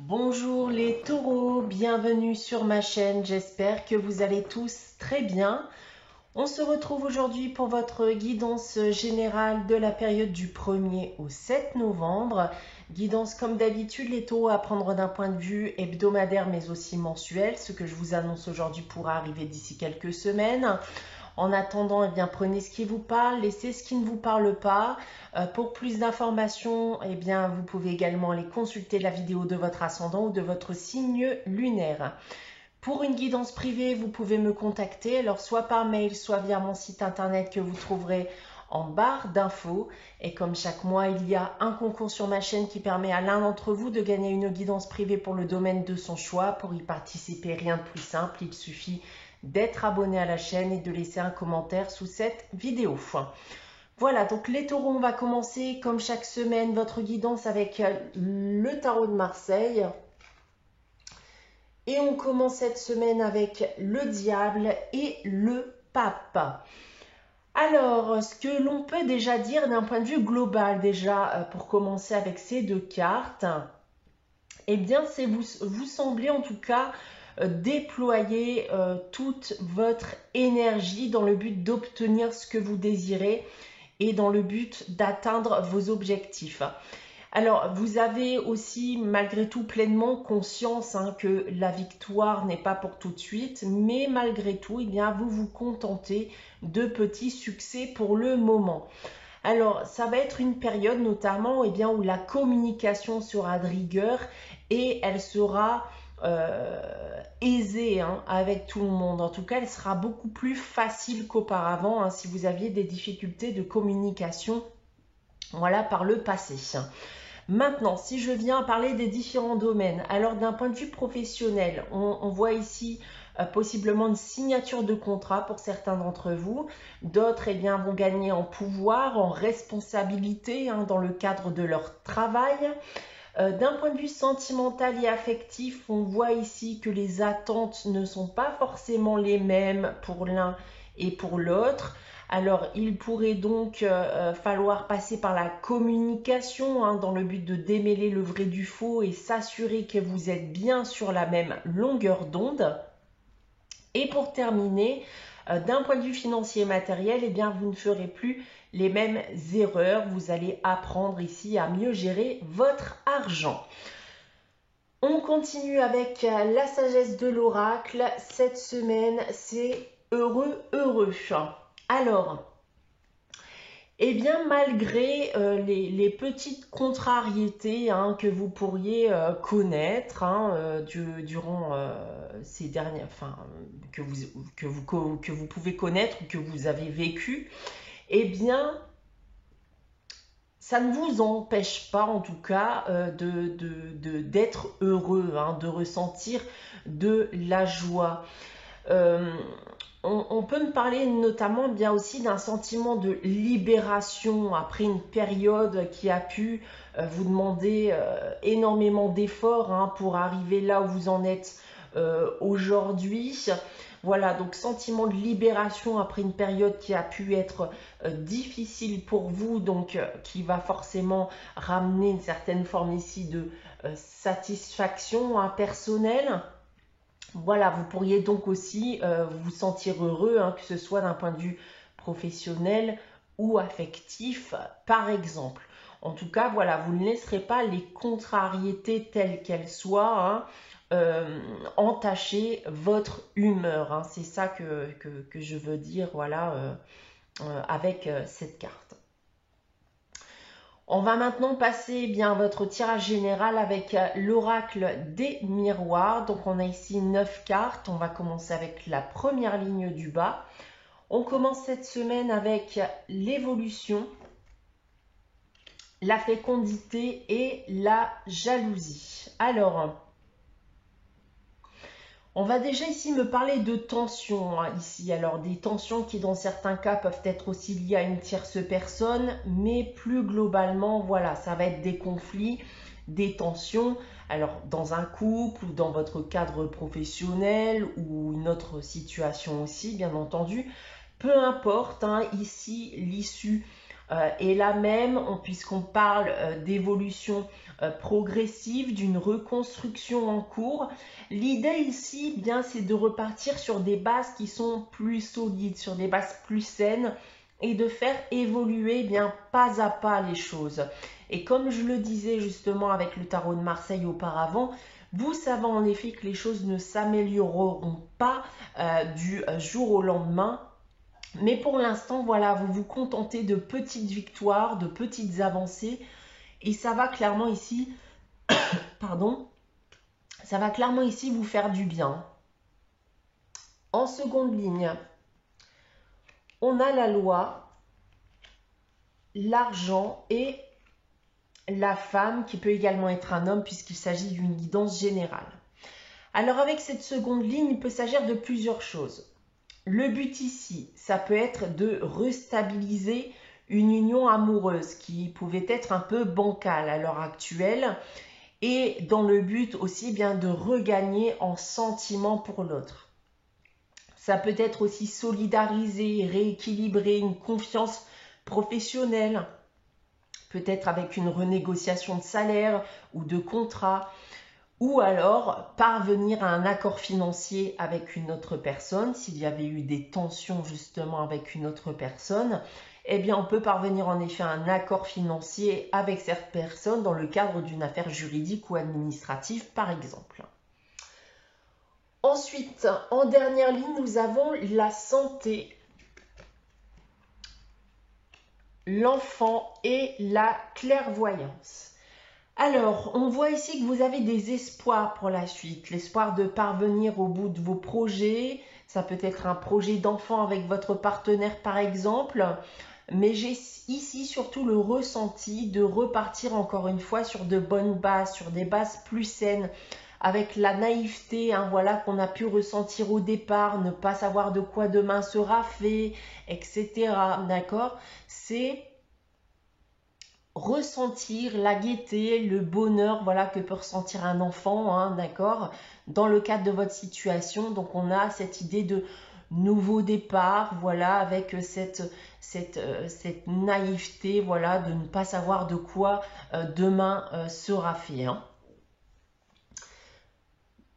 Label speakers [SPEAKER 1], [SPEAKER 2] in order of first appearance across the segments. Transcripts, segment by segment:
[SPEAKER 1] Bonjour les taureaux, bienvenue sur ma chaîne, j'espère que vous allez tous très bien. On se retrouve aujourd'hui pour votre guidance générale de la période du 1er au 7 novembre. Guidance comme d'habitude les taureaux à prendre d'un point de vue hebdomadaire mais aussi mensuel. Ce que je vous annonce aujourd'hui pourra arriver d'ici quelques semaines. En attendant, eh bien, prenez ce qui vous parle, laissez ce qui ne vous parle pas. Pour plus d'informations, eh bien, vous pouvez également aller consulter la vidéo de votre ascendant ou de votre signe lunaire. Pour une guidance privée, vous pouvez me contacter, alors soit par mail, soit via mon site internet que vous trouverez en barre d'infos. Et comme chaque mois, il y a un concours sur ma chaîne qui permet à l'un d'entre vous de gagner une guidance privée pour le domaine de son choix. Pour y participer, rien de plus simple, il suffit d'être abonné à la chaîne et de laisser un commentaire sous cette vidéo. Voilà, donc les taureaux, on va commencer comme chaque semaine votre guidance avec le tarot de Marseille. Et on commence cette semaine avec le diable et le pape. Alors, ce que l'on peut déjà dire d'un point de vue global, déjà pour commencer avec ces deux cartes, eh bien, c'est vous semblez en tout cas déployer toute votre énergie dans le but d'obtenir ce que vous désirez et dans le but d'atteindre vos objectifs. Alors, vous avez aussi malgré tout pleinement conscience que la victoire n'est pas pour tout de suite, mais malgré tout, eh bien, vous vous contentez de petits succès pour le moment. Alors, ça va être une période notamment eh bien, où la communication sera de rigueur et elle sera aisée avec tout le monde. En tout cas, elle sera beaucoup plus facile qu'auparavant si vous aviez des difficultés de communication voilà, par le passé. Maintenant, si je viens parler des différents domaines, alors d'un point de vue professionnel, on voit ici possiblement une signature de contrat pour certains d'entre vous. D'autres eh bien, vont gagner en pouvoir, en responsabilité dans le cadre de leur travail. D'un point de vue sentimental et affectif, on voit ici que les attentes ne sont pas forcément les mêmes pour l'un et pour l'autre. Alors, il pourrait donc falloir passer par la communication dans le but de démêler le vrai du faux et s'assurer que vous êtes bien sur la même longueur d'onde. Et pour terminer, d'un point de vue financier et matériel, eh bien, vous ne ferez plus les mêmes erreurs. Vous allez apprendre ici à mieux gérer votre argent. On continue avec la sagesse de l'oracle. Cette semaine, c'est heureux, heureux. Alors, eh bien, malgré les petites contrariétés que vous pourriez connaître durant ces dernières, enfin, que vous pouvez connaître ou que vous avez vécu, eh bien, ça ne vous empêche pas en tout cas d'être heureux, de ressentir de la joie. On peut me parler notamment bien aussi d'un sentiment de libération après une période qui a pu vous demander énormément d'efforts pour arriver là où vous en êtes aujourd'hui. Voilà, donc sentiment de libération après une période qui a pu être difficile pour vous, donc qui va forcément ramener une certaine forme ici de satisfaction personnelle. Voilà, vous pourriez donc aussi vous sentir heureux, que ce soit d'un point de vue professionnel ou affectif, par exemple. En tout cas, voilà, vous ne laisserez pas les contrariétés telles qu'elles soient entacher votre humeur. C'est ça que je veux dire, voilà, avec cette carte. On va maintenant passer bien votre tirage général avec l'oracle des miroirs. Donc on a ici 9 cartes. On va commencer avec la première ligne du bas. On commence cette semaine avec l'évolution, la fécondité et la jalousie. Alors, on va déjà ici me parler de tensions ici. Alors des tensions qui dans certains cas peuvent être aussi liées à une tierce personne, mais plus globalement, voilà, ça va être des conflits, des tensions. Alors dans un couple ou dans votre cadre professionnel ou une autre situation aussi, bien entendu. Peu importe, ici l'issue est la même, puisqu'on parle d'évolution progressive, d'une reconstruction en cours. L'idée ici, bien, c'est de repartir sur des bases qui sont plus solides, sur des bases plus saines, et de faire évoluer bien pas à pas les choses. Et comme je le disais justement avec le tarot de Marseille auparavant, vous savez en effet que les choses ne s'amélioreront pas du jour au lendemain. Mais pour l'instant, voilà, vous vous contentez de petites victoires, de petites avancées. Et ça va clairement ici, pardon, ça va clairement ici vous faire du bien. En seconde ligne, on a la loi, l'argent et la femme, qui peut également être un homme puisqu'il s'agit d'une guidance générale. Alors avec cette seconde ligne, il peut s'agir de plusieurs choses. Le but ici, ça peut être de restabiliser une union amoureuse qui pouvait être un peu bancale à l'heure actuelle, et dans le but aussi bien de regagner en sentiment pour l'autre. Ça peut être aussi solidariser, rééquilibrer une confiance professionnelle, peut-être avec une renégociation de salaire ou de contrat, ou alors parvenir à un accord financier avec une autre personne. S'il y avait eu des tensions justement avec une autre personne, eh bien on peut parvenir en effet à un accord financier avec cette personne dans le cadre d'une affaire juridique ou administrative par exemple. Ensuite, en dernière ligne, nous avons la santé, l'enfant et la clairvoyance. Alors, on voit ici que vous avez des espoirs pour la suite, l'espoir de parvenir au bout de vos projets. Ça peut être un projet d'enfant avec votre partenaire par exemple, mais j'ai ici surtout le ressenti de repartir encore une fois sur de bonnes bases, sur des bases plus saines, avec la naïveté, voilà, qu'on a pu ressentir au départ, ne pas savoir de quoi demain sera fait, etc. D'accord? C'est ressentir la gaieté, le bonheur, voilà, que peut ressentir un enfant, d'accord, dans le cadre de votre situation. Donc on a cette idée de nouveau départ, voilà, avec cette naïveté, voilà, de ne pas savoir de quoi demain sera fait.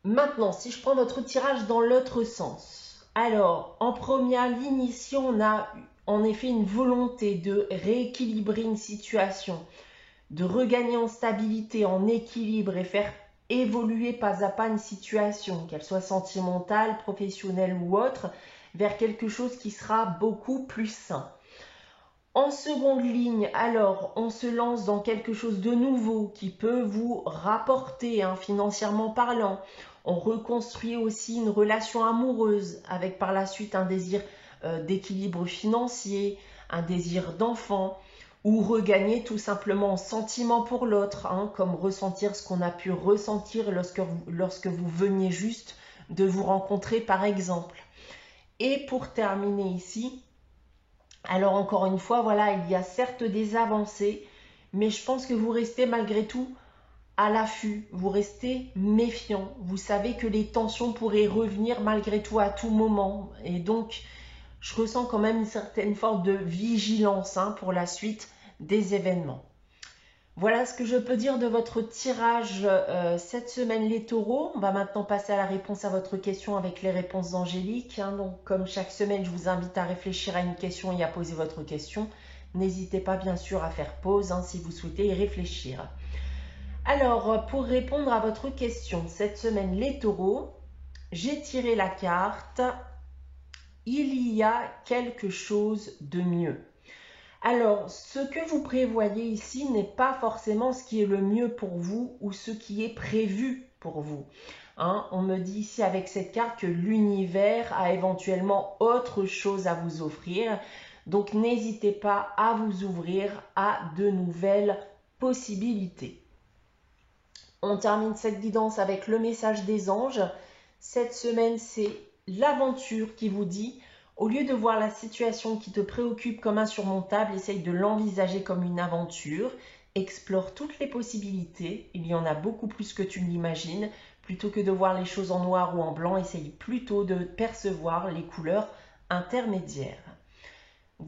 [SPEAKER 1] Maintenant, si je prends votre tirage dans l'autre sens, alors en première ligne ici, on a en effet une volonté de rééquilibrer une situation, de regagner en stabilité, en équilibre et faire évoluer pas à pas une situation, qu'elle soit sentimentale, professionnelle ou autre, vers quelque chose qui sera beaucoup plus sain. En seconde ligne, alors, on se lance dans quelque chose de nouveau qui peut vous rapporter, financièrement parlant. On reconstruit aussi une relation amoureuse avec par la suite un désir d'équilibre financier, un désir d'enfant, ou regagner tout simplement en sentiment pour l'autre, comme ressentir ce qu'on a pu ressentir lorsque vous veniez juste de vous rencontrer par exemple. Et pour terminer ici, alors encore une fois, voilà, il y a certes des avancées, mais je pense que vous restez malgré tout à l'affût, vous restez méfiant. Vous savez que les tensions pourraient revenir malgré tout à tout moment. Et donc, je ressens quand même une certaine forme de vigilance pour la suite des événements. Voilà ce que je peux dire de votre tirage cette semaine les taureaux. On va maintenant passer à la réponse à votre question avec les réponses d'Angélique. Donc comme chaque semaine, je vous invite à réfléchir à une question et à poser votre question. N'hésitez pas bien sûr à faire pause si vous souhaitez y réfléchir. Alors pour répondre à votre question cette semaine les taureaux, j'ai tiré la carte « Il y a quelque chose de mieux ». Alors, ce que vous prévoyez ici n'est pas forcément ce qui est le mieux pour vous ou ce qui est prévu pour vous. On me dit ici avec cette carte que l'univers a éventuellement autre chose à vous offrir. Donc, n'hésitez pas à vous ouvrir à de nouvelles possibilités. On termine cette guidance avec le message des anges. Cette semaine, c'est l'aventure qui vous dit... Au lieu de voir la situation qui te préoccupe comme insurmontable, essaye de l'envisager comme une aventure. Explore toutes les possibilités. Il y en a beaucoup plus que tu ne l'imagines. Plutôt que de voir les choses en noir ou en blanc, essaye plutôt de percevoir les couleurs intermédiaires.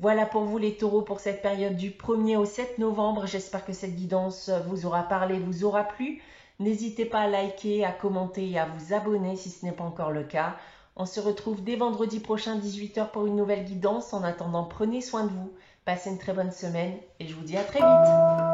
[SPEAKER 1] Voilà pour vous les taureaux pour cette période du 1er au 7 novembre. J'espère que cette guidance vous aura parlé, vous aura plu. N'hésitez pas à liker, à commenter et à vous abonner si ce n'est pas encore le cas. On se retrouve dès vendredi prochain 18 h pour une nouvelle guidance. En attendant, prenez soin de vous, passez une très bonne semaine et je vous dis à très vite.